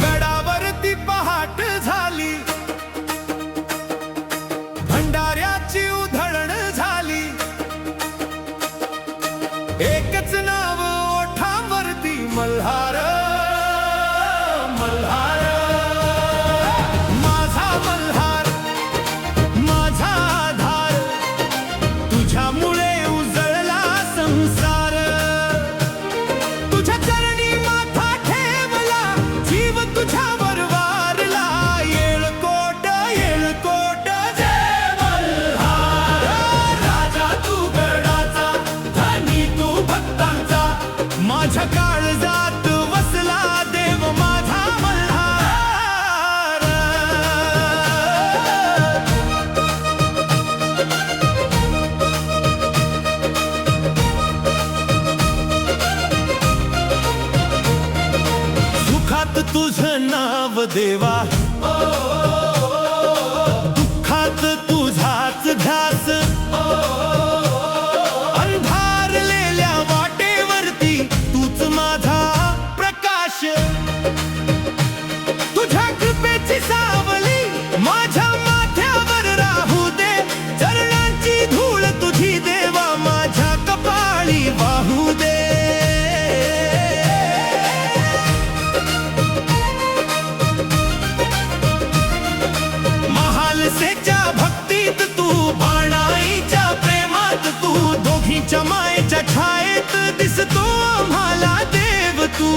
गडावरती पहाट झाली, भंडाऱ्याची उधळण झाली, एकच नाव ओठांवरती मल्हार मल्हार, माझा मल्हार माझा आधार, तुझ्यामुळे उजळला संसार, तुझ्या चरणी माथा ठेवला, जीव तुझ्यावर वारला, येळकोट येळकोट जय मल्हार, राजा तू गडाचा, धनी तू भक्तांचा, माझ्या काळजात वसला देव माझा मल्हार. सुखात तुझं नाव देवा, दुःखात तुझाच ध्यास, अंधारलेल्या वाटेवरती तूच माझा प्रकाश, तुझ्या कृपेची सावली माझ्या माथ्यावर राहू दे, चरणांची धूळ तुझी देवा माझ्या कपाळी वाहू दे. महालसेच्या भक्तीत तू, बाणाईच्या प्रेमात तू, दोघींच्या मायेच्या छायेत दिसतो आम्हाला देव तू.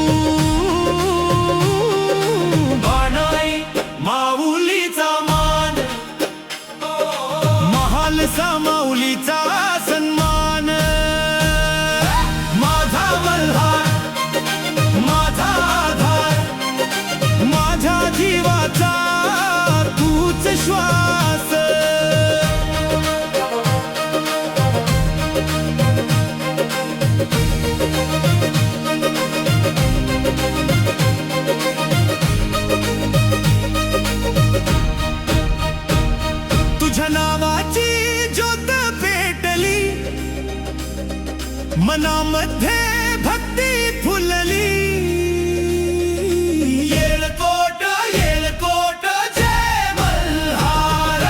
बाणाई माऊलीचा मान, महालसा माऊलीचा सन्मान, माझा मल्हार माझा आधार, माझ्या जीवाचा तूच श्वास. तुझ्या नावाची ज्योत पेटली, मनामध्ये भक्ती फुलली, येळकोट येळकोट जय मल्हार,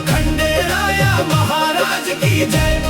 खंडेराया महाराज की जय.